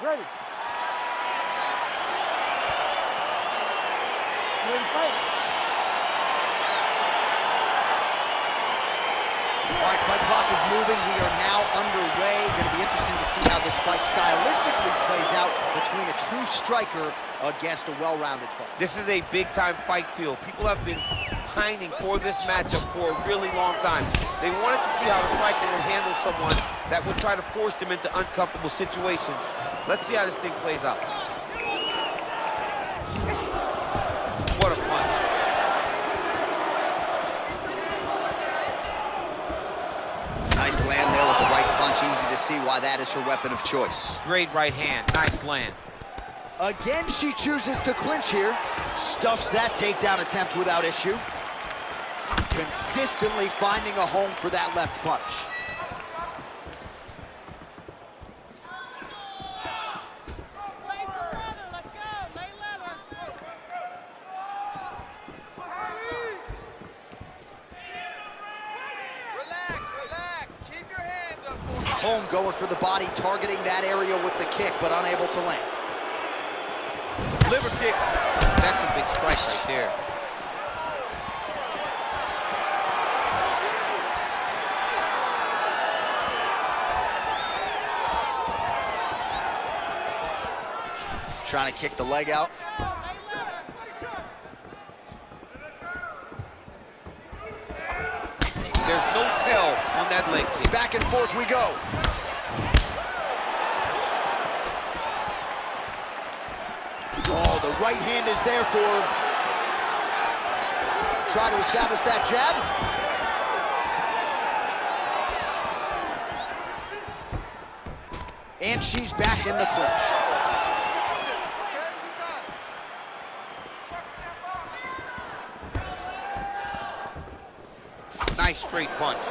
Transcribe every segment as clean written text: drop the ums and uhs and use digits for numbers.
Ready. Ready to fight. All right, fight clock is moving. We are now underway. Going to be interesting to see how this fight stylistically plays out between a true striker against a well-rounded fight. This is a big-time fight field. People have been pining for this matchup for a really long time. They wanted to see how a striker would handle someone that would try to force them into uncomfortable situations. Let's see how this thing plays out. What a punch. Nice land there with the right punch. Easy to see why that is her weapon of choice. Great right hand. Nice land. Again, she chooses to clinch here. Stuffs that takedown attempt without issue. Consistently finding a home for that left punch. Relax. Keep your hands up. Home going for the body, targeting that area with the kick, but unable to land. Liver kick. That's a big strike right there. Trying to kick the leg out. There's no tell on that leg kick. Back and forth we go. Oh, the right hand is there for her. Try to establish that jab. And she's back in the clinch. Nice straight punch.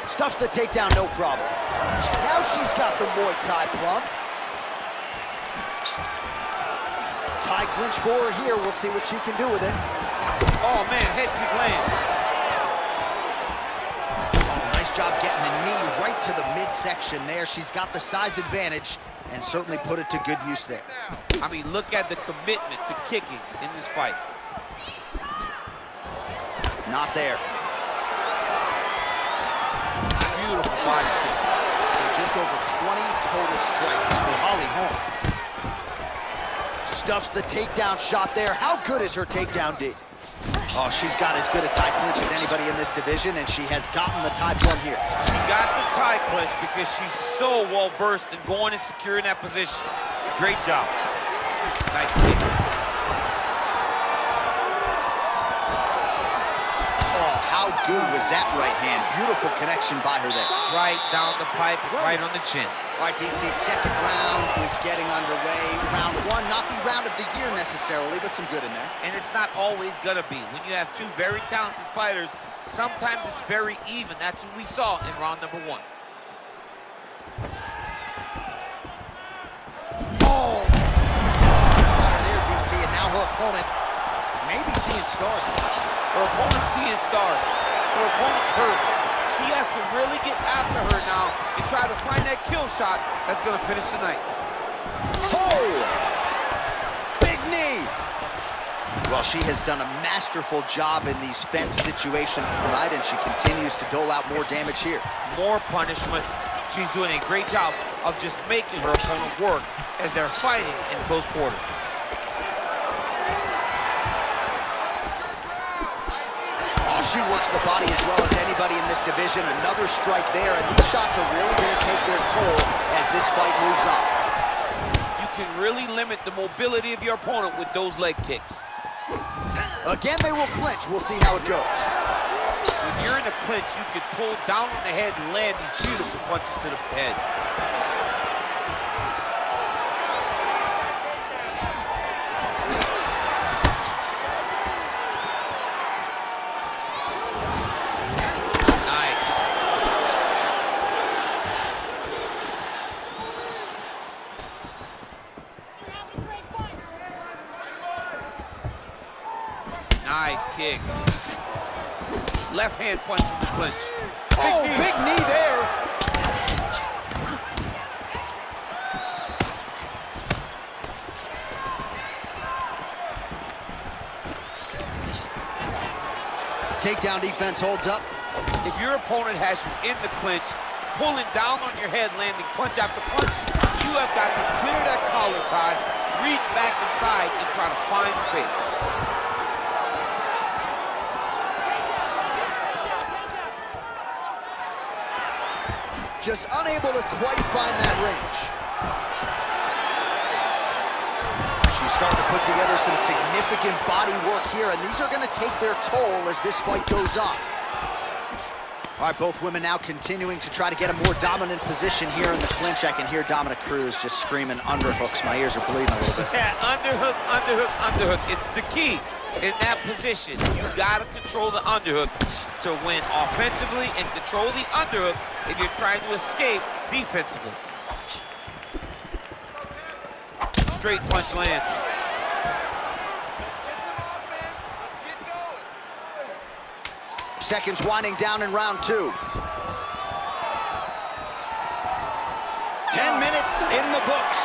Stuffs the takedown, no problem. Now she's got the Muay Thai plum. Thai clinch for her here. We'll see what she can do with it. Oh, man, head kick land. Oh, nice job getting the knee right to the midsection there. She's got the size advantage and certainly put it to good use there. I mean, look at the commitment to kicking in this fight. Not there. Beautiful body kick. So just over 20 total strikes for Holly Holm. Stuffs the takedown shot there. How good is her takedown D? Oh, she's got as good a Thai clinch as anybody in this division, and she has gotten the Thai plum here. She got the Thai clinch because she's so well-versed in going and securing that position. Great job. Nice kick. How good was that right hand? Beautiful connection by her there. Right down the pipe, right on the chin. All right, DC, second round is getting underway. Round one, not the round of the year necessarily, but some good in there. And it's not always gonna be. When you have two very talented fighters, sometimes it's very even. That's what we saw in round number one. Oh! There, DC, and now her opponent may be seeing stars in this. Her opponent's seeing stars. Her opponent's hurt. She has to really get after her now and try to find that kill shot that's going to finish the night. Oh! Big knee! Well, she has done a masterful job in these fence situations tonight, and she continues to dole out more damage here. More punishment. She's doing a great job of just making her opponent work as they're fighting in close quarters. She works the body as well as anybody in this division. Another strike there, and these shots are really going to take their toll as this fight moves on. You can really limit the mobility of your opponent with those leg kicks. Again, they will clinch. We'll see how it goes. When you're in a clinch, you can pull down on the head and land these beautiful punches to the head. Nice kick. Left hand punch from the clinch. Big knee there. takedown defense holds up. If your opponent has you in the clinch, pulling down on your head, landing punch after punch, you have got to clear that collar tie, reach back inside, and try to find space. Just unable to quite find that range. She's starting to put together some significant body work here, and these are going to take their toll as this fight goes on. All right, both women now continuing to try to get a more dominant position here in the clinch. I can hear Dominic Cruz just screaming underhooks. My ears are bleeding a little bit. Yeah, underhook, underhook, underhook. It's the key in that position. You got to control the underhook to win offensively and control the underhook if you're trying to escape defensively. Straight punch lands. Let's get some offense. Let's get going. Seconds winding down in round 2. 10 minutes in the books.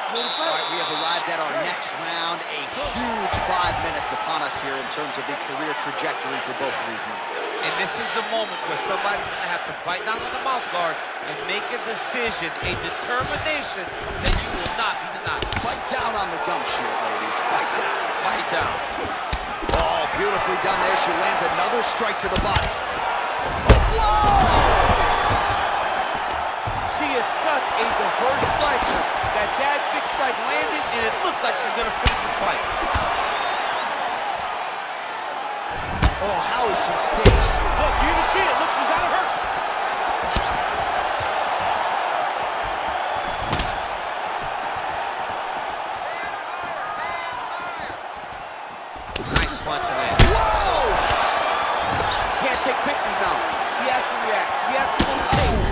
All right, we have arrived at our next round. A huge 5 minutes upon us here in terms of the career trajectory for both of these men. And this is the moment where somebody's going to have to bite down on the mouth guard and make a decision, a determination that you will not be denied. Bite down on the gum shield, ladies. Bite down. Bite down. Oh, beautifully done there. She lands another strike to the body. Oh, whoa! She is such a diverse striker that big strike landed, and it looks like she's going to finish this fight. Oh, how is she staying? Look, you can see it. Look, she's got it hurt. Hands higher, hands higher. Nice punch land. Whoa! Can't take pictures now. She has to react. She has to go chase.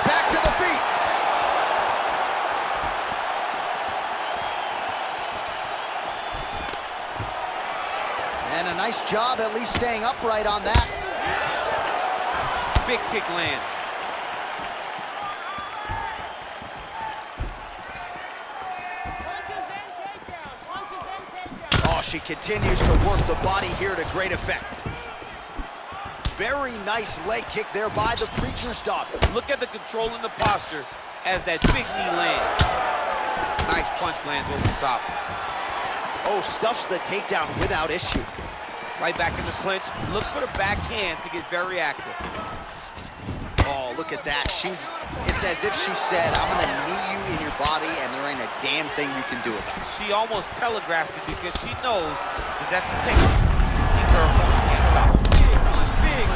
Back to the feet. And a nice job at least staying upright on that. Big kick lands. Oh, she continues to work the body here to great effect. Very nice leg kick there by the preacher's daughter. Look at the control in the posture as that big knee lands. Nice punch lands over the top. Oh, stuffs the takedown without issue. Right back in the clinch. Look for the backhand to get very active. Oh, look at that. It's as if she said, I'm gonna knee you in your body and there ain't a damn thing you can do about it. She almost telegraphed it because she knows that that's the thing. Keep her opponent can't stop. Big.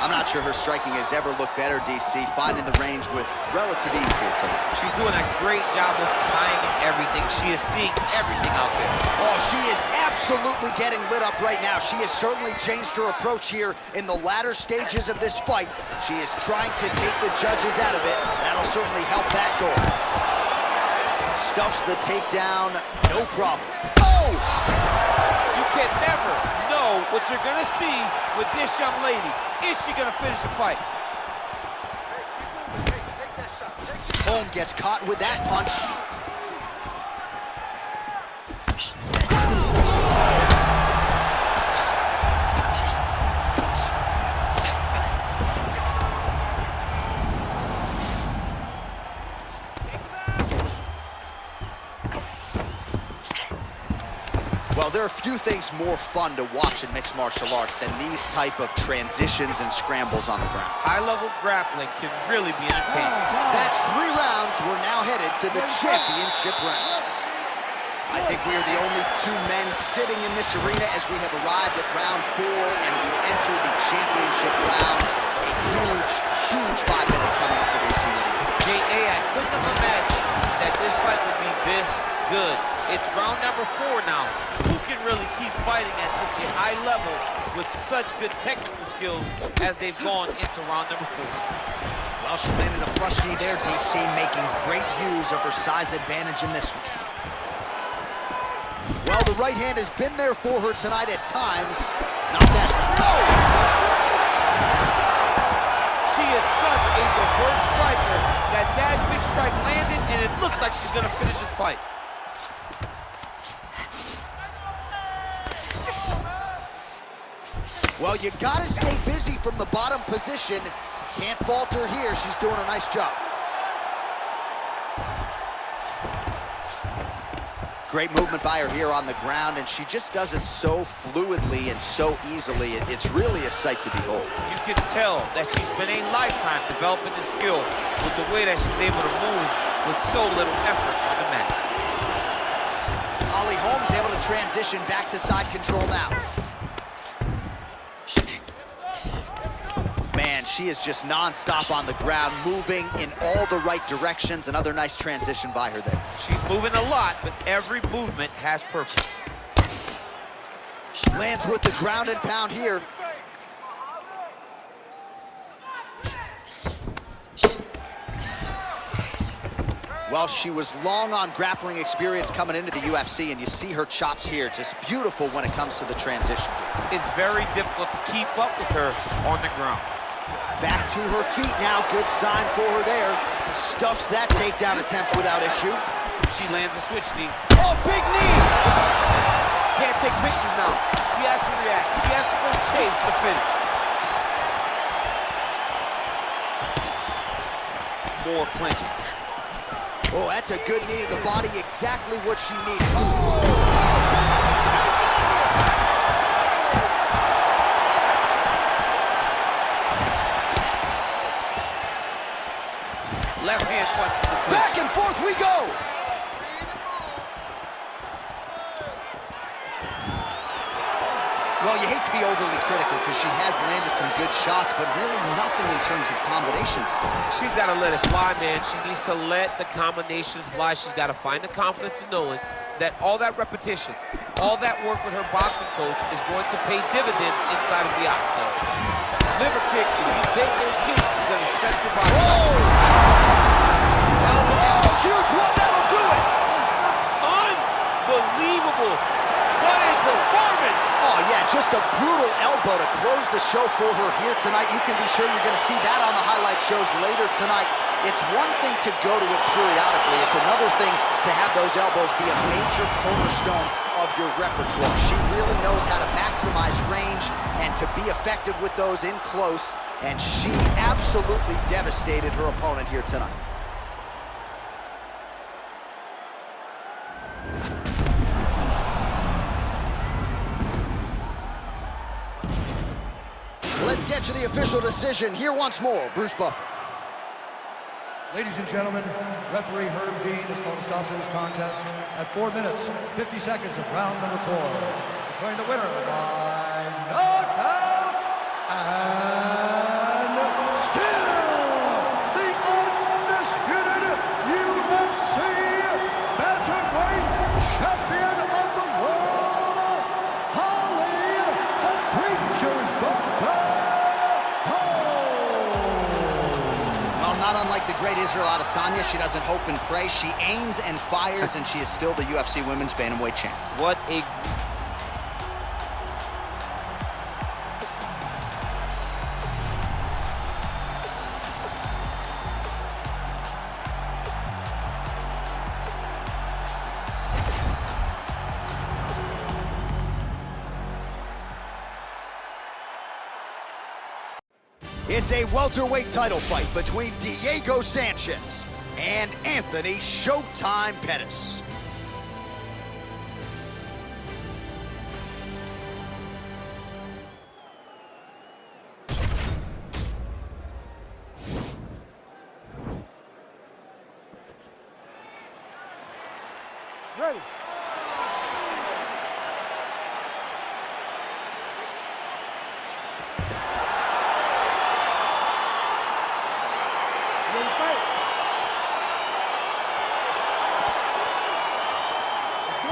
I'm not sure her striking has ever looked better, DC, finding the range with relative ease here tonight. She's doing a great job of timing everything. She is seeing everything out there. Oh, she is absolutely getting lit up right now. She has certainly changed her approach here in the latter stages of this fight. She is trying to take the judges out of it. That'll certainly help that goal. Stuffs the takedown, no problem. Oh! You can never know what you're gonna see with this young lady. Is she gonna finish the fight? Hey, keep moving. Hey, take that shot. Take it. Holm gets caught with that punch. Well, there are few things more fun to watch in mixed martial arts than these type of transitions and scrambles on the ground. High-level grappling can really be entertaining. That's 3 rounds. We're now headed to the championship rounds. I think we are the only 2 men sitting in this arena as we have arrived at round 4 and we enter the championship rounds. A huge, huge 5 minutes coming up for these 2 men. J.A., I couldn't have imagined that this fight would be this good. It's round number 4 now. Who can really keep fighting at such a high level with such good technical skills as they've gone into round number 4? Well, she landed a flush knee there, DC, making great use of her size advantage in this. Well, the right hand has been there for her tonight at times. Not that time. No! She is such a diverse striker that big strike landed, and it looks looks like she's gonna finish this fight. Well, you gotta stay busy from the bottom position. Can't falter here. She's doing a nice job. Great movement by her here on the ground, and she just does it so fluidly and so easily. It's really a sight to behold. You can tell that she's been a lifetime developing the skill with the way that she's able to move with so little effort on the mat. Holly Holmes able to transition back to side control now. Man, she is just non-stop on the ground, moving in all the right directions. Another nice transition by her there. She's moving a lot, but every movement has purpose. Lands with the ground and pound here. Well, she was long on grappling experience coming into the UFC, and you see her chops here, just beautiful when it comes to the transition. It's very difficult to keep up with her on the ground. Back to her feet now, good sign for her there. Stuffs that takedown attempt without issue. She lands a switch knee. Oh, big knee! Can't take pictures now. She has to react. She has to go chase the finish. More clinching. Oh, that's a good knee to the body, exactly what she needed. Left hand punch to the clinch. Back and forth we go! Well, you hate to be overly critical because she has landed some good shots, but really nothing in terms of combinations still. She's got to let it fly, man. She needs to let the combinations fly. She's got to find the confidence in knowing that all that repetition, all that work with her boxing coach is going to pay dividends inside of the octagon. Liver kick, if you take those kicks, it's going to set your body. Whoa! Elbow, huge one, that'll do it! Unbelievable. What a performance! Oh, yeah, just a brutal elbow to close the show for her here tonight. You can be sure you're going to see that on the highlight shows later tonight. It's one thing to go to it periodically. It's another thing to have those elbows be a major cornerstone of your repertoire. She really knows how to maximize range and to be effective with those in close, and she absolutely devastated her opponent here tonight. Let's get to the official decision. Here once more, Bruce Buffer. Ladies and gentlemen, referee Herb Dean is going to stop this contest at 4 minutes, 50 seconds of round number 4. Declaring the winner by knockout and still the undisputed UFC bantamweight champion of the world, Holly the Preacher's Doctor. Not unlike the great Israel Adesanya, she doesn't hope and pray. She aims and fires, and she is still the UFC Women's Bantamweight champ. What a... It's a welterweight title fight between Diego Sanchez and Anthony Showtime Pettis. Ready.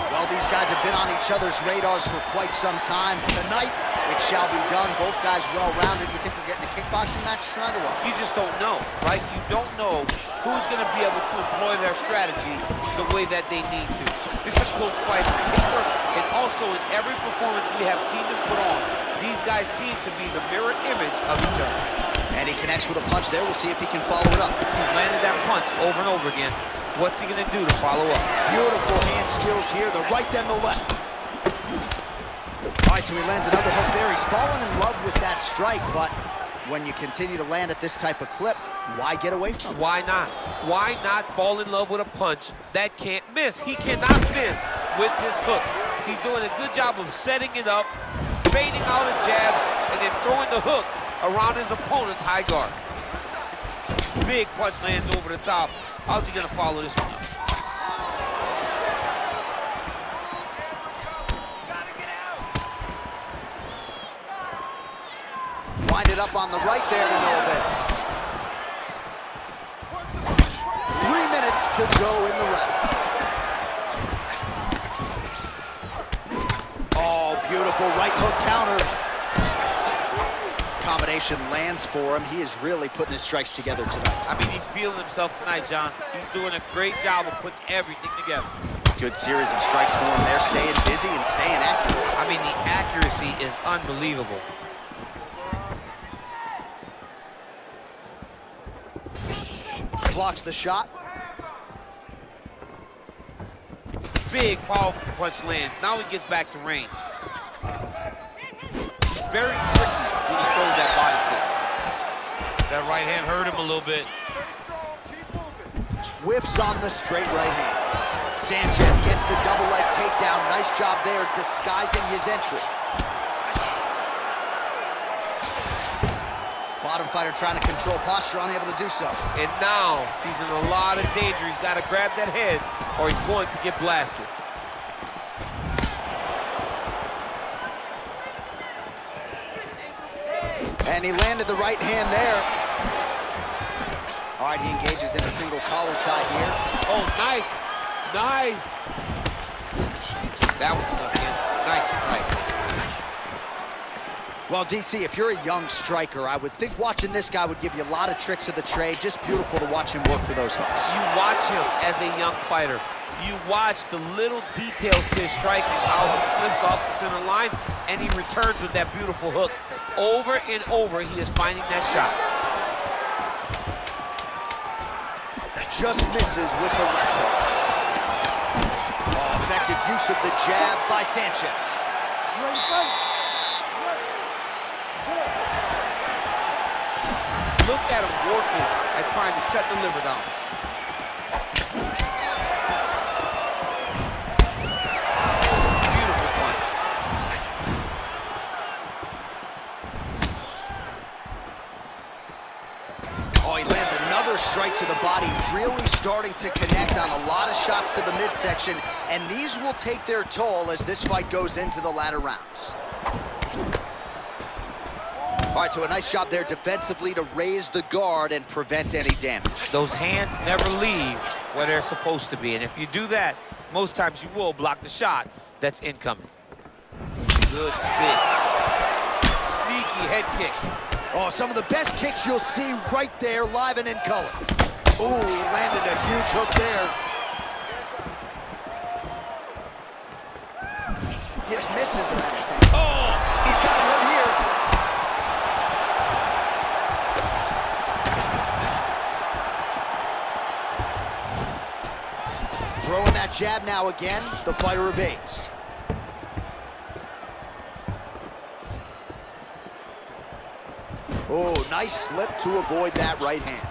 Well, these guys have been on each other's radars for quite some time. Tonight, it shall be done. Both guys well-rounded. You think we're getting a kickboxing match tonight or what? You just don't know, right? You don't know who's going to be able to employ their strategy the way that they need to. This is a close fight on paper, and also in every performance we have seen them put on, these guys seem to be the mirror image of each other. And he connects with a punch there. We'll see if he can follow it up. He's landed that punch over and over again. What's he gonna do to follow up? Beautiful hand skills here, the right then the left. All right, so he lands another hook there. He's fallen in love with that strike, but when you continue to land at this type of clip, why get away from it? Why not? Why not fall in love with a punch that can't miss? He cannot miss with this hook. He's doing a good job of setting it up, fading out a jab, and then throwing the hook around his opponent's high guard. Big punch lands over the top. How's he gonna follow this one up? Wind it up on the right there to no avail. 3 minutes to go in the round. Oh, beautiful right hook counters. Combination lands for him. He is really putting his strikes together tonight. I mean, he's feeling himself tonight, John. He's doing a great job of putting everything together. Good series of strikes for him there, staying busy and staying accurate. I mean, the accuracy is unbelievable. Blocks the shot. Big, powerful punch lands. Now he gets back to range. Very tricky when he throws that body kick. That right hand hurt him a little bit. Stay strong, keep moving. Whiffs on the straight right hand. Sanchez gets the double leg takedown. Nice job there disguising his entry. Bottom fighter trying to control posture, unable to do so. And now he's in a lot of danger. He's got to grab that head or he's going to get blasted. And he landed the right hand there. All right, he engages in a single collar tie here. Oh, nice. Nice. That one snuck in. Nice strike. Well, DC, if you're a young striker, I would think watching this guy would give you a lot of tricks of the trade. Just beautiful to watch him work for those hooks. You watch him as a young fighter. You watch the little details to his striking, how he slips off the center line, and he returns with that beautiful hook. Over and over, he is finding that shot. Just misses with the left hook. Oh, effective use of the jab by Sanchez. Ready, fight. Look at him working at trying to shut the liver down. Beautiful punch. Oh, he lands another strike to the body, really starting to connect on a lot of shots to the midsection, and these will take their toll as this fight goes into the latter rounds. All right, so a nice job there defensively to raise the guard and prevent any damage. Those hands never leave where they're supposed to be, and if you do that, most times you will block the shot that's incoming. Good spin. Sneaky head kick. Oh, some of the best kicks you'll see right there, live and in color. Ooh, he landed a huge hook there. His misses are entertaining. Oh! He's got him here. Throwing that jab now again, the fighter evades. Oh, nice slip to avoid that right hand.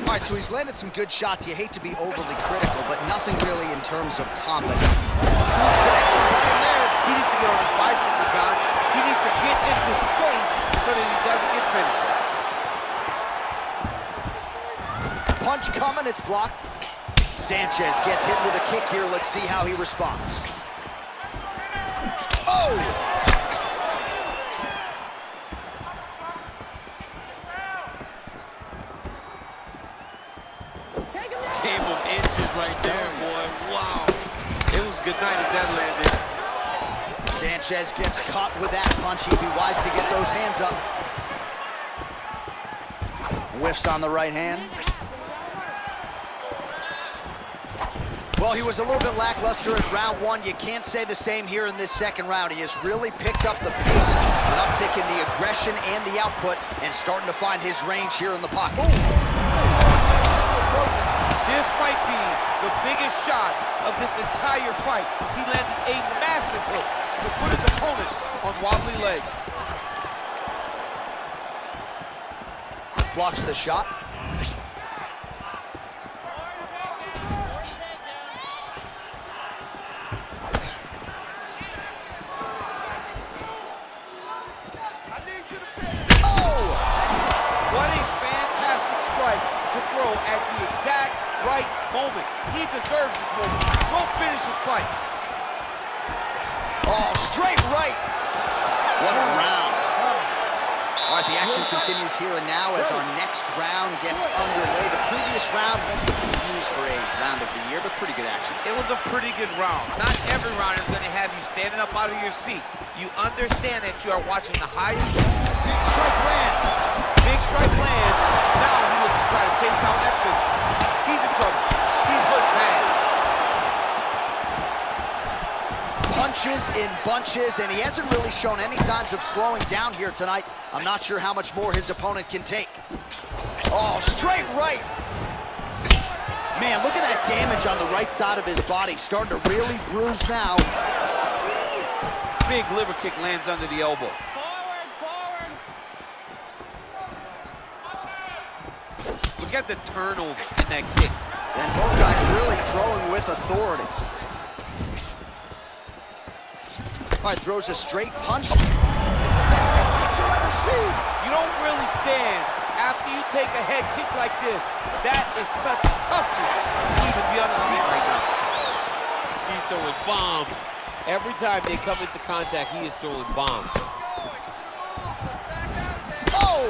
All right, so he's landed some good shots. You hate to be overly critical, but nothing really in terms of combat. Huge connection by him there. He needs to get on his bicycle, John. He needs to get into space so that he doesn't get finished. Punch coming, it's blocked. Sanchez gets hit with a kick here. Let's see how he responds. Oh! Game of inches right there, boy. Wow. It was good night if that landed. Sanchez gets caught with that punch. He'd be wise to get those hands up. Whiffs on the right hand. Well, he was a little bit lackluster in round one. You can't say the same here in this second round. He has really picked up the pace, an uptick in the aggression and the output, and starting to find his range here in the pocket. This might be the biggest shot of this entire fight. He landed a massive hook to put his opponent on wobbly legs. Blocks the shot. What a fantastic strike to throw at the exact right moment. He deserves this moment. Go finish his fight. Oh, straight right. What a round. All right, the action continues here and now as our next round gets underway. The previous round was used for a round of the year, but pretty good action. It was a pretty good round. Not every round is going to have you standing up out of your seat. You understand that you are watching the highest. Big strike lands. Big strike lands. Now he looks to try to chase down that foot. He's in trouble. He's hurt bad. Punches in bunches, and he hasn't really shown any signs of slowing down here tonight. I'm not sure how much more his opponent can take. Oh, straight right. Man, look at that damage on the right side of his body. Starting to really bruise now. Big liver kick lands under the elbow. Forward, forward. Look at the turnover in that kick. And both guys really throwing with authority. All right, throws a straight punch. Best punch you'll ever see. You don't really stand after you take a head kick like this. That is such toughness to even be on his feet right now. He's throwing bombs. Every time they come into contact, he is throwing bombs. Oh!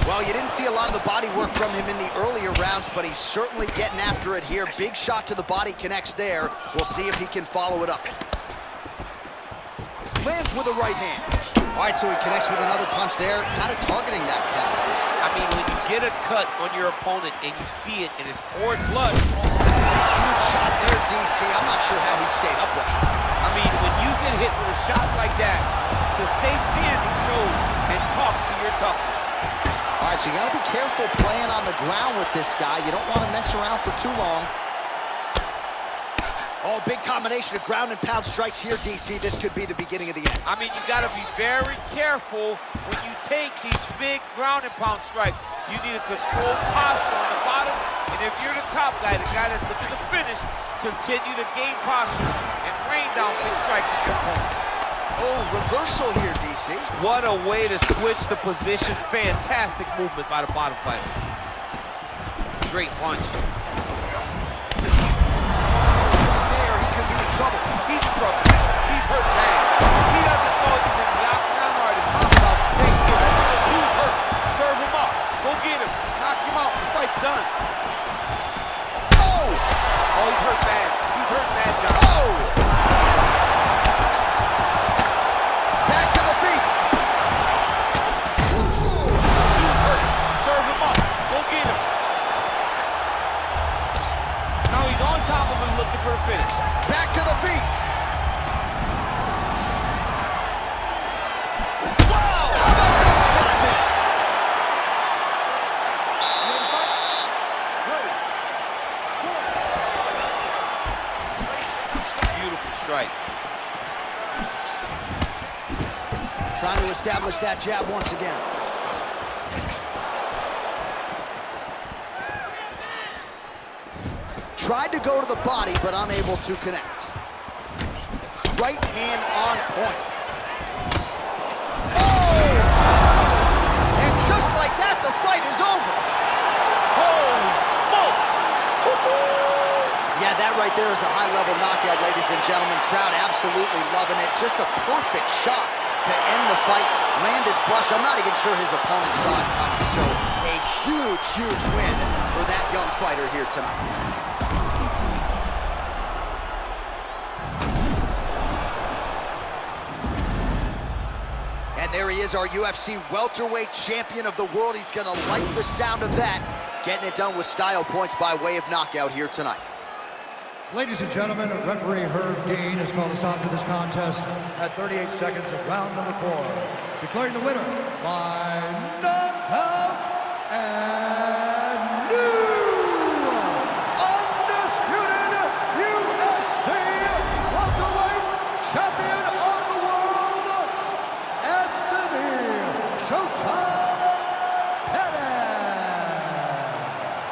Well, you didn't see a lot of the body work from him in the earlier rounds, but he's certainly getting after it here. Big shot to the body connects there. We'll see if he can follow it up. Lands with a right hand. All right, so he connects with another punch there, kind of targeting that calf. I mean, when you get a cut on your opponent and you see it and it's poured blood. That is a huge shot there, DC. I'm not sure how he stayed upright. I mean, when you get hit with a shot like that, to stay standing shows and talk to your toughness. All right, so you got to be careful playing on the ground with this guy. You don't want to mess around for too long. Oh, big combination of ground and pound strikes here, DC. This could be the beginning of the end. I mean, you got to be very careful when you take these big ground and pound strikes. You need a controlled posture on the bottom, and if you're the top guy, the guy that's looking to finish, continue to gain posture and rain down big strikes on your opponent. Oh, reversal here, DC. What a way to switch the position. Fantastic movement by the bottom fighter. Great punch. Trouble. He's in trouble. He's hurt bad. He doesn't know if he's in the octagon or the powerhouse. He's hurt. Serve him up. Go get him. Knock him out. The fight's done. Oh! Oh, he's hurt bad. He's hurt bad, John. Oh! Back to the feet. He's hurt. Serve him up. Go get him. Now he's on top of him looking for the finish. Back to the feet. Wow! How about those 5 minutes. Beautiful strike. Trying to establish that jab once again. Tried to go to the body, but unable to connect. Right hand on point. Oh! And just like that, the fight is over. Holy smokes! Yeah, that right there is a high-level knockout, ladies and gentlemen. Crowd absolutely loving it. Just a perfect shot to end the fight. Landed flush. I'm not even sure his opponent saw it coming. So a huge, huge win for that young fighter here tonight. And there he is, our UFC welterweight champion of the world. He's gonna like the sound of that. getting it done with style points by way of knockout here tonight. Ladies and gentlemen, referee Herb Dean has called a stop to this contest at 38 seconds of round number 4, declaring the winner by knockout and new undisputed UFC welterweight champion of the world, Anthony Showtime.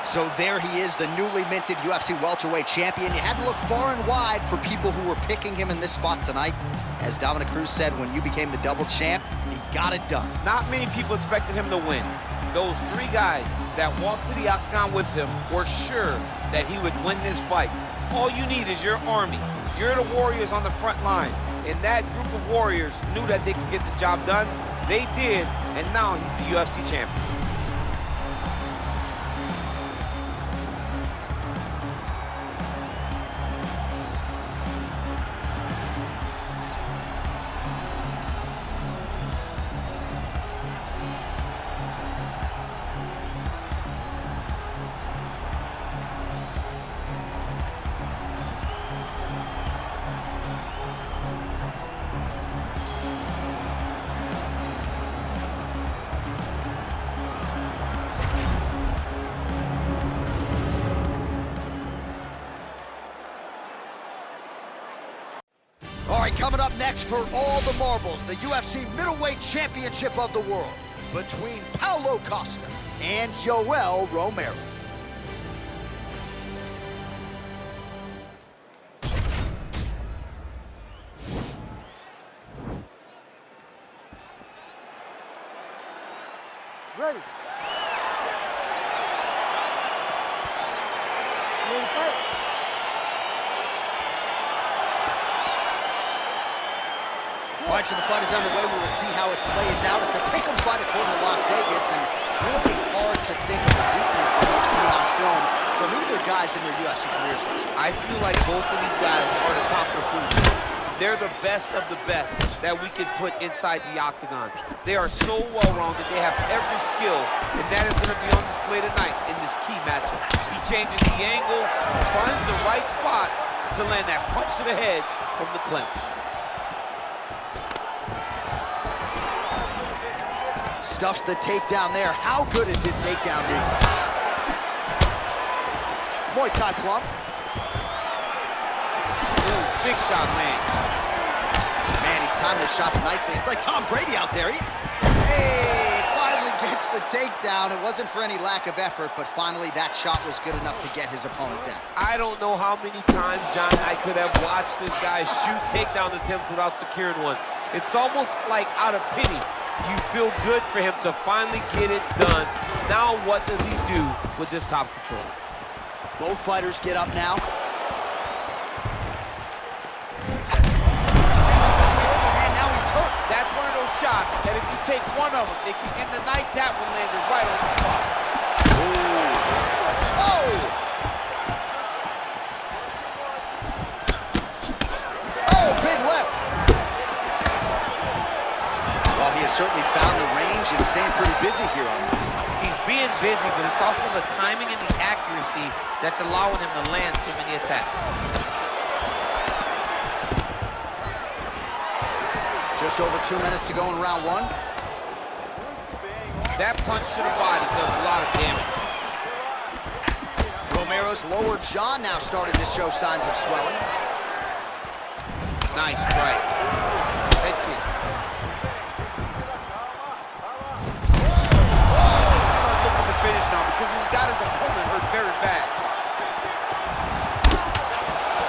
So there he is, the newly minted UFC welterweight champion. You had to look far and wide for people who were picking him in this spot tonight. As Dominic Cruz said, when you became the double champ, he got it done. Not many people expected him to win. Those 3 guys that walked to the octagon with him were sure that he would win this fight. All you need is your army. You're the warriors on the front line. And that group of warriors knew that they could get the job done. They did, and now he's the UFC champion. All right, coming up next for all the marbles, the UFC middleweight championship of the world between Paulo Costa and Yoel Romero. Ready. Ready to fight. All right, so the fight is underway. We will see how it plays out. It's a pick'em fight according to Las Vegas, and really hard to think of a weakness that we've seen on film from either guys in their UFC careers. I feel like both of these guys are the top of the food. They're the best of the best that we could put inside the octagon. They are so well-rounded. They have every skill, and that is going to be on display tonight in this key matchup. He changes the angle, finds the right spot to land that punch to the head from the clinch. Stuffs the takedown there. How good is his takedown defense? Muay Thai plum. Ooh, big shot lands. Man, he's timing his shots nicely. It's like Tom Brady out there. Hey, finally gets the takedown. It wasn't for any lack of effort, but finally that shot was good enough to get his opponent down. I don't know how many times, John, I could have watched this guy shoot takedown attempts without securing one. It's almost like out of pity. You feel good for him to finally get it done. Now what does he do with this top control? Both fighters get up now. Now he's hurt. That's one of those shots that if you take one of them, it can end the night. That one landed right on the spot. Ooh. Oh! Oh, big left. Well, he has certainly found the range and staying pretty busy here on that. He's being busy, but it's also the timing and the accuracy that's allowing him to land so many attacks. Just over 2 minutes to go in round 1. That punch to the body does a lot of damage. Romero's lower jaw now starting to show signs of swelling. Nice right. Head kick. Looking to finish now because he's got his opponent hurt very bad.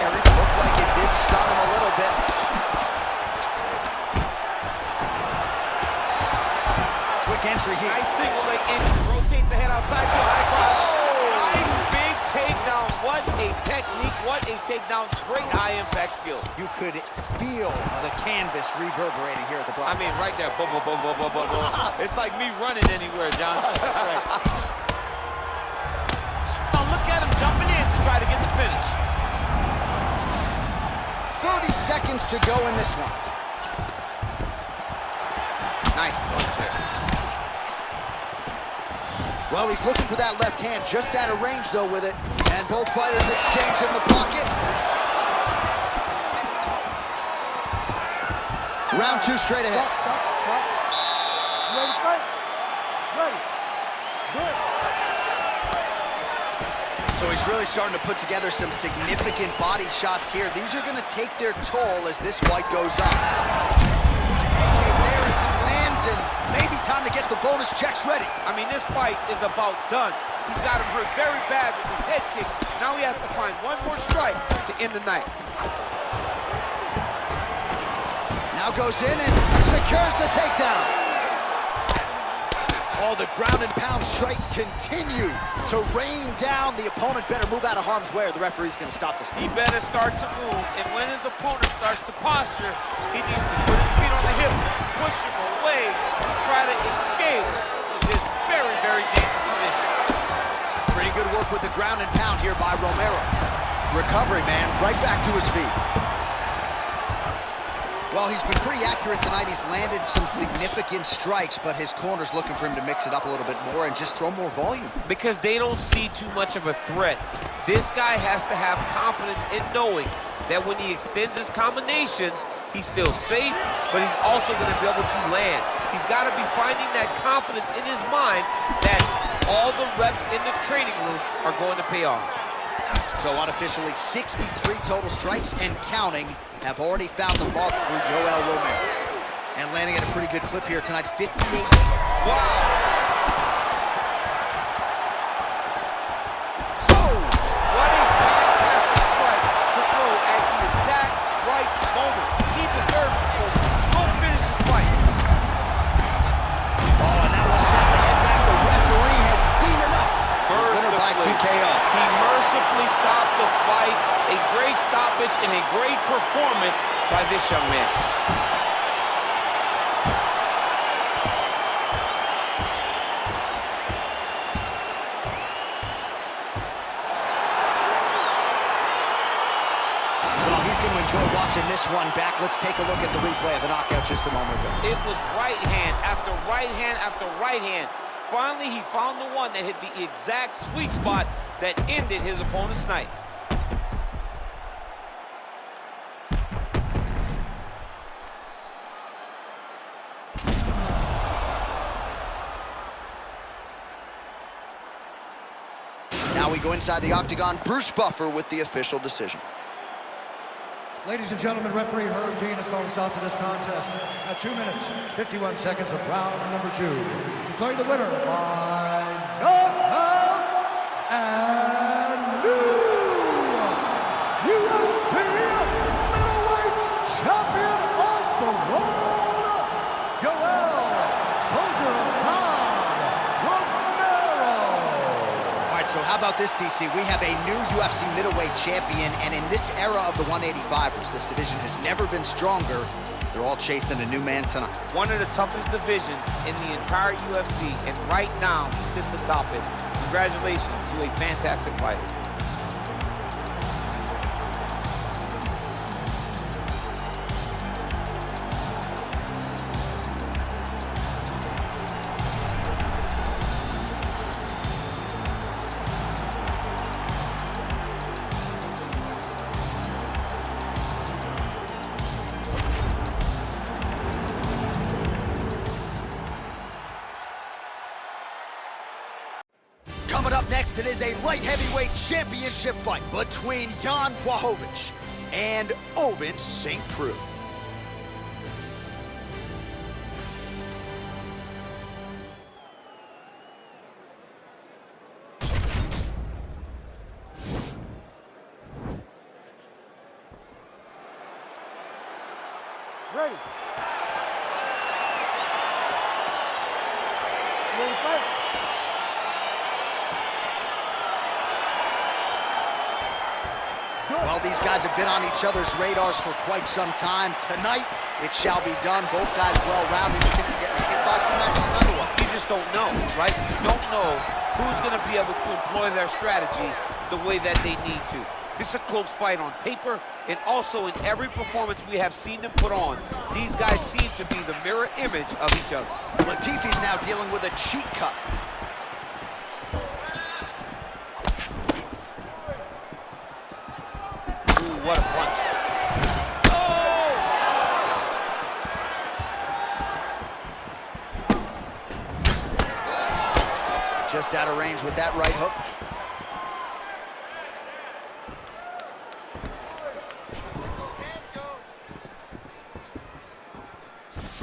Looked like it did stun him a little bit. Quick entry here. Nice single leg entry. Rotates ahead outside to a high crotch. Nice big takedown. What a technique. What a takedown. Great high impact skill. You could feel the canvas reverberating here at the broadcast. I mean, right there. Boom, boom, boom, boom, boom, boom, boom. It's like me running anywhere, John. Now look at him jumping in to try to get the finish. 30 seconds to go in this one. Nice punch there. Well, he's looking for that left hand, just out of range, though, with it. And both fighters exchange in the pocket. Round 2 straight ahead. Stop. You ready to fight? Ready. Good. So he's really starting to put together some significant body shots here. These are going to take their toll as this fight goes on. Okay, there as he lands, and maybe time to get the bonus checks ready. I mean, this fight is about done. He's got him hurt very bad with his head kick. Now he has to find one more strike to end the night. Now goes in and secures the takedown. Oh, the ground and pound strikes continue to rain down. The opponent better move out of harm's way or the referee's going to stop this. He better start to move, and when his opponent starts to posture, he needs to put his feet on the hip, push him away, and try to escape this very, very dangerous position. Pretty good work with the ground and pound here by Romero. Recovery, man, right back to his feet. Well, he's been pretty accurate tonight. He's landed some significant strikes, but his corner's looking for him to mix it up a little bit more and just throw more volume. Because they don't see too much of a threat. This guy has to have confidence in knowing that when he extends his combinations, he's still safe, but he's also going to be able to land. He's got to be finding that confidence in his mind that all the reps in the training room are going to pay off. So unofficially, 63 total strikes and counting have already found the mark for Yoel Romero. And landing at a pretty good clip here tonight, 58. Wow! Oh! What a fantastic strike to throw at the exact right moment. He deserves it, so go finish his fight. Oh, and that one snapped the head back. The referee has seen enough. Winner by TKO. He mercifully stopped the fight. A great stoppage and a great performance by this young man. Well, he's going to enjoy watching this one back. Let's take a look at the replay of the knockout just a moment ago. It was right hand after right hand after right hand. Finally, he found the one that hit the exact sweet spot that ended his opponent's night. Now we go inside the octagon. Bruce Buffer with the official decision. Ladies and gentlemen, referee Herb Dean has called a stop to this contest at 2 minutes, 51 seconds of round number 2. Declaring the winner by knockout and new UFC middleweight champion of the world, Yoel Soldier of God Romero. All right, so how about this, DC? We have a new UFC middleweight champion, and in this era of the 185ers, this division has never been stronger. They're all chasing a new man tonight. One of the toughest divisions in the entire UFC, and right now he sits atop it. Congratulations to a fantastic fighter. Coming up next, it is a light heavyweight championship fight between Jan Błachowicz and Ovince St. Preux. Ready. You ready to fight? Well, these guys have been on each other's radars for quite some time. Tonight, it shall be done. Both guys well-rounded. You think we're getting a kickboxing match tonight or what? You just don't know, right? You don't know who's going to be able to employ their strategy the way that they need to. This is a close fight on paper, and also in every performance we have seen them put on. These guys seem to be the mirror image of each other. Latifi's now dealing with a cheat cut. out of range with that right hook.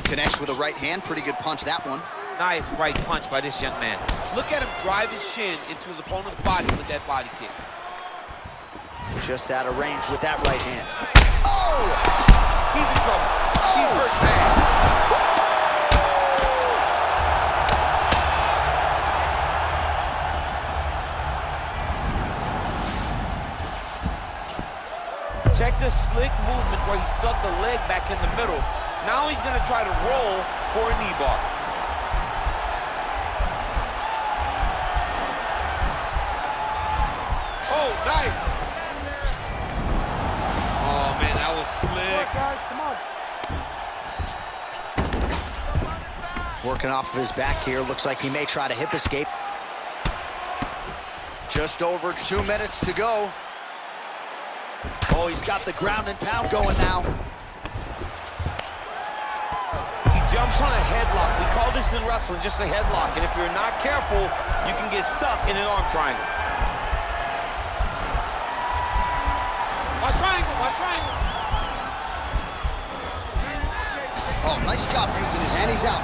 Connects with a right hand. Pretty good punch, that one. Nice right punch by this young man. Look at him drive his shin into his opponent's body with that body kick. Just out of range with that right hand. Oh! He's in trouble. He's hurt bad. Check the slick movement where he stuck the leg back in the middle. Now he's going to try to roll for a knee bar. Oh, nice. Oh, man, that was slick. Come on. Working off of his back here. Looks like he may try to hip escape. Just over 2 minutes to go. Oh, he's got the ground and pound going now. He jumps on a headlock. We call this in wrestling just a headlock. And if you're not careful, you can get stuck in an arm triangle. Watch triangle, watch triangle. Oh, nice job using his hand. He's out.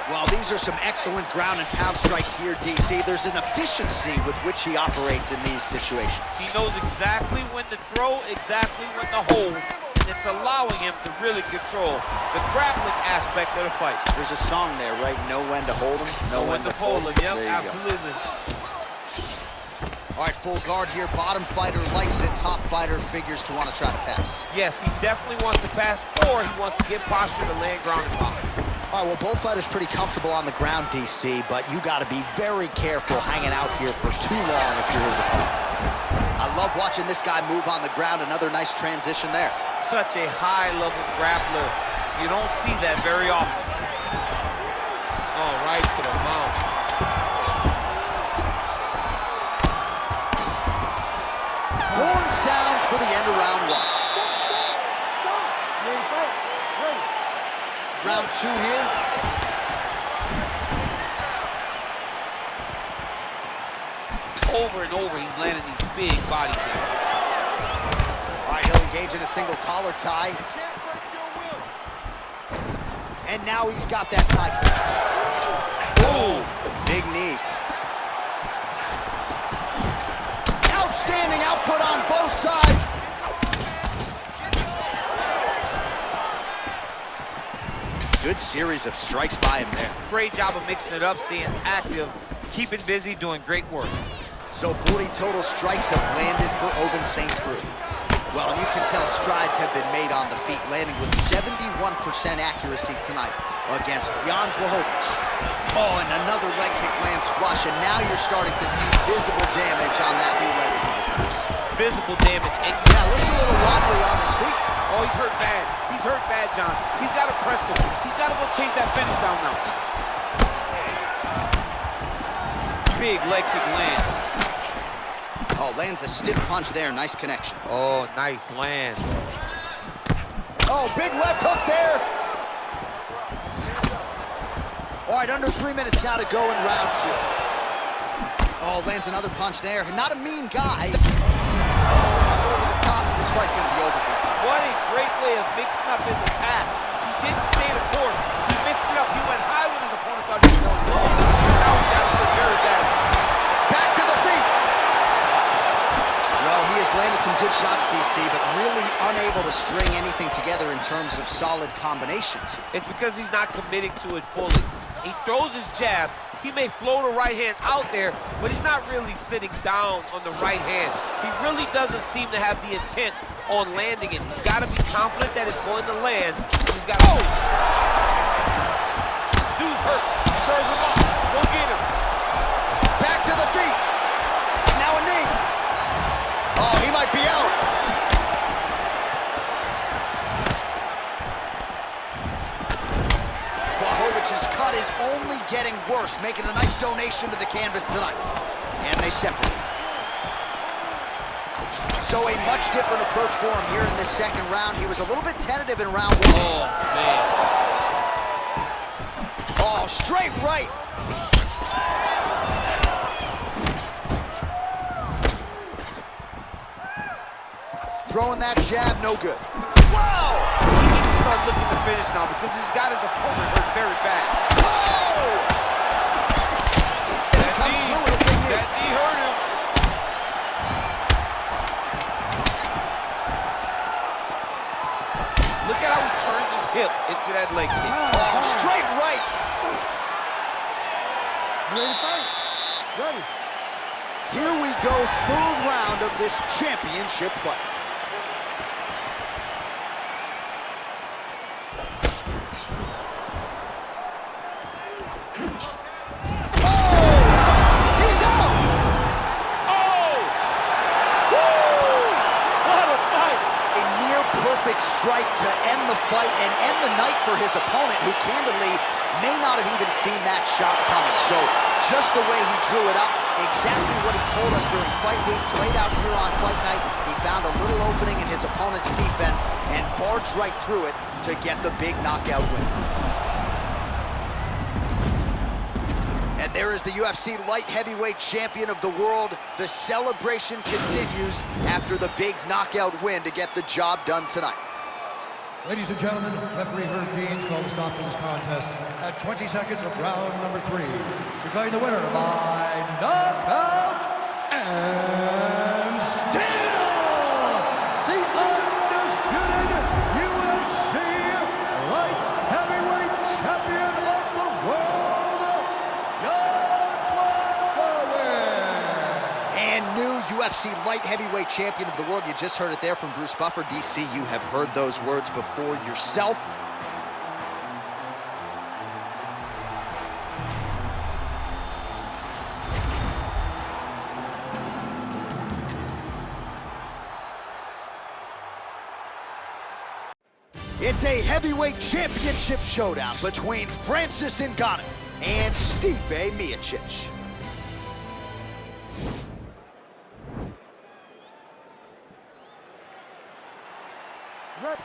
Well, these are some excellent ground and pound strikes here, DC. There's an efficiency with which he operates in these situations. He knows exactly when to throw, exactly when to hold, and it's allowing him to really control the grappling aspect of the fight. There's a song there, right? Know when to hold him, know when to fold him. Yep, There you absolutely. go. All right, full guard here. Bottom fighter likes it. Top fighter figures to want to try to pass. Yes, he definitely wants to pass, or he wants to get posture to land ground and pound. All right, well, both fighters pretty comfortable on the ground, DC, but you got to be very careful hanging out here for too long if you're his opponent. I love watching this guy move on the ground. Another nice transition there. Such a high-level grappler. You don't see that very often. Oh, right to the mount. Horn sounds for the end of round one. Round two here. Over and over, he's landing these big body kicks. All right, he'll engage in a single collar tie. And now he's got that tie kick. Oh, big knee. Outstanding output on both sides. Good series of strikes by him there. Great job of mixing it up, staying active, keeping busy, doing great work. So 40 total strikes have landed for Ovince St. Preux. Well, and you can tell strides have been made on the feet, landing with 71% accuracy tonight against Jan Blachowicz. Oh, and another leg kick lands flush, and now you're starting to see visible damage on that knee leg of his opponent. Visible damage. And Yeah, looks a little wobbly on his feet. oh, he's hurt bad. He's hurt bad, John. He's got to press him. He's got to go chase that finish down now. Big leg kick land. Oh, lands a stiff punch there. Nice connection. Oh, nice land. Oh, big left hook there. All right, under 3 minutes now to go in round two. Oh, lands another punch there. Not a mean guy. Oh, over the top. This fight's going to be over, DC. What a great way of mixing up his attack. He didn't stay the course. He mixed it up. He went high when his opponent thought he was going low. Now he got to reverse that. Back to the feet. Well, he has landed some good shots, DC, but really unable to string anything together in terms of solid combinations. It's because he's not committing to it fully. He throws his jab. He may float a right hand out there, but he's not really sitting down on the right hand. He really doesn't seem to have the intent on landing it. He's got to be confident that it's going to land. He's got to... Oh! Dude's hurt. Serve him up. Go get him. Back to the feet. Now a knee. Oh, he might be out. Blachowicz's cut is only getting worse, making a nice donation to the canvas tonight. And they separate. So a much different approach for him here in this second round. He was a little bit tentative in round one. Oh, man. Oh, straight right. throwing that jab, no good. Wow! He needs to start looking to finish now because he's got his opponent hurt very bad. Oh! And he comes through with a big knee. That knee hurt him. Look at how he turns his hip into that leg kick. Oh, straight right. You ready to fight? Ready. Here we go, third round of this championship fight. Perfect strike to end the fight and end the night for his opponent, who candidly may not have even seen that shot coming. So just the way he drew it up, exactly what he told us during fight week, played out here on fight night. He found a little opening in his opponent's defense and barged right through it to get the big knockout win. And there is the UFC light heavyweight champion of the world. The celebration continues after the big knockout win to get the job done tonight. Ladies and gentlemen, referee Herb Dean's called a stop to this contest at 20 seconds of round number 3. Declaring the winner by knockout and still the undisputed UFC light heavyweight champion of the world, And new UFC light heavyweight champion of the world. You just heard it there from Bruce Buffer. DC, you have heard those words before yourself. It's a heavyweight championship showdown between Francis Ngannou and Stipe Miocic. Rep.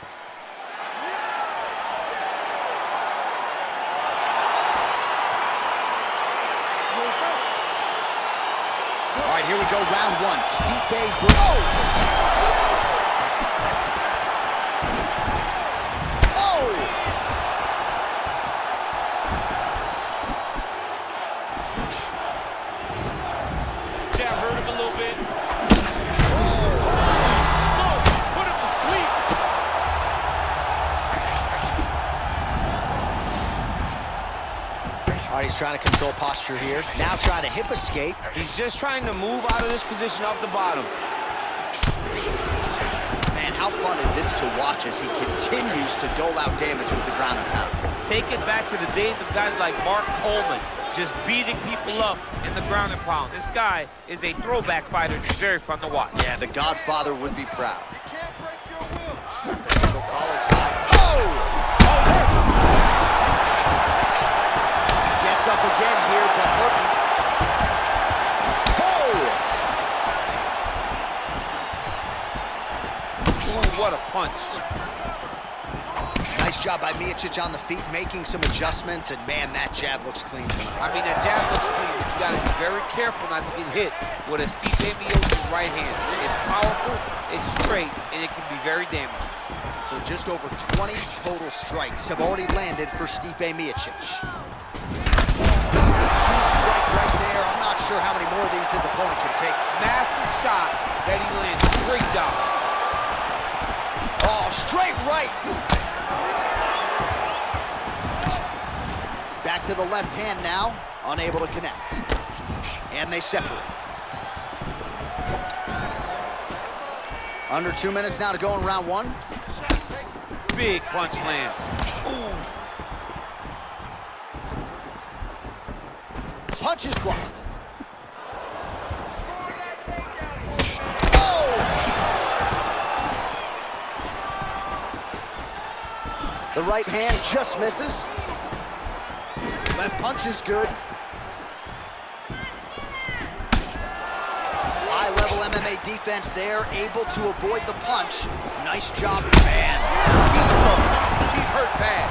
All right, here we go, round 1. Stipe Oh! Jab hurt him a little bit. Put him to sleep. All right, he's trying to control posture here. Now trying to hip escape. He's just trying to move out of this position off the bottom. Man, how fun is this to watch as he continues to dole out damage with the ground and pound? Take it back to the days of guys like Mark Coleman, just beating people up in the ground and pound. This guy is a throwback fighter. It's very fun to watch. Yeah, the Godfather would be proud. You can't break your will. Single collar tie. Oh! Gets up again here, but hurting. Ooh, what a punch. Nice job by Miocic on the feet, making some adjustments, and man, that jab looks clean tonight. I mean, that jab looks clean, but you gotta be very careful not to get hit with a Stipe Miocic right hand. It's powerful, it's straight, and it can be very damaging. So just over 20 total strikes have already landed for Stipe Miocic. Huge strike right there. I'm not sure how many more of these his opponent can take. Massive shot that he lands. Great job. Oh, straight right. Back to the left hand now, unable to connect. And they separate. Under 2 minutes now to go in round 1. Big punch land. Ooh. Punch is blocked. Score that takedown. Oh! The right hand just misses. Left punch is good. High-level MMA defense there, able to avoid the punch. Nice job, man. He's in trouble. He's hurt bad.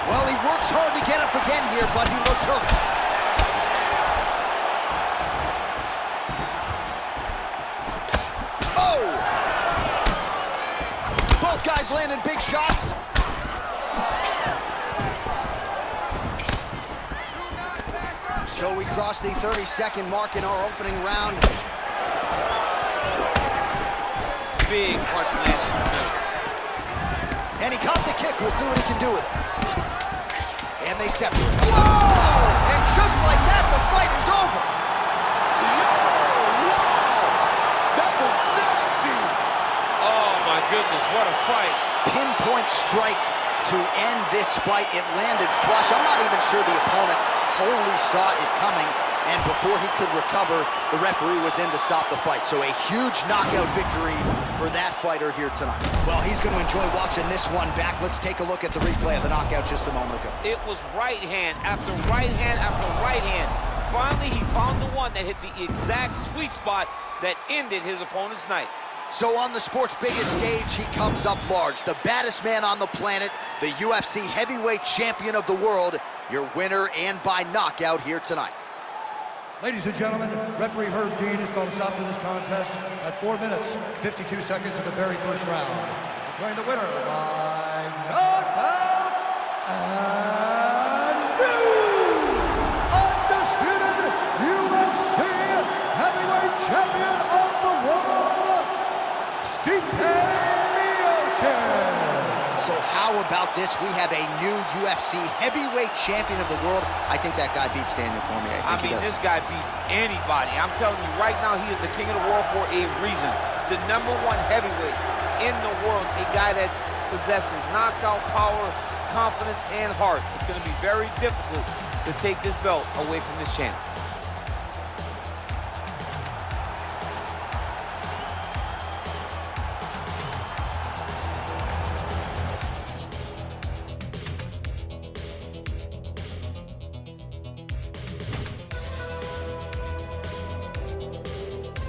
Well, he works hard to get up again here, but he looks hurt. He's landing big shots. So we crossed the 30-second mark in our opening round. Big punch landed. And he caught the kick. We'll see what he can do with it. And they separate. Whoa! And just like that, the fight is over. Wow! That was nasty! Oh my goodness, what a fight. Pinpoint strike to end this fight. It landed flush. I'm not even sure the opponent wholly saw it coming, and before he could recover, the referee was in to stop the fight. So a huge knockout victory for that fighter here tonight. Well, he's going to enjoy watching this one back. Let's take a look at the replay of the knockout just a moment ago. It was right hand after right hand after right hand. Finally, he found the one that hit the exact sweet spot that ended his opponent's night. So on the sport's biggest stage, he comes up large. The baddest man on the planet, the UFC heavyweight champion of the world, your winner and by knockout here tonight. Ladies and gentlemen, referee Herb Dean has called a stop to this contest at 4 minutes, 52 seconds of the very first round. Declaring the winner by knockout and new undisputed UFC heavyweight champion of the world, So how about this? We have a new UFC heavyweight champion of the world. I think that guy beats Daniel Cormier. I mean, this guy beats anybody. I'm telling you, right now, he is the king of the world for a reason. The #1 heavyweight in the world, a guy that possesses knockout power, confidence, and heart. It's going to be very difficult to take this belt away from this champ.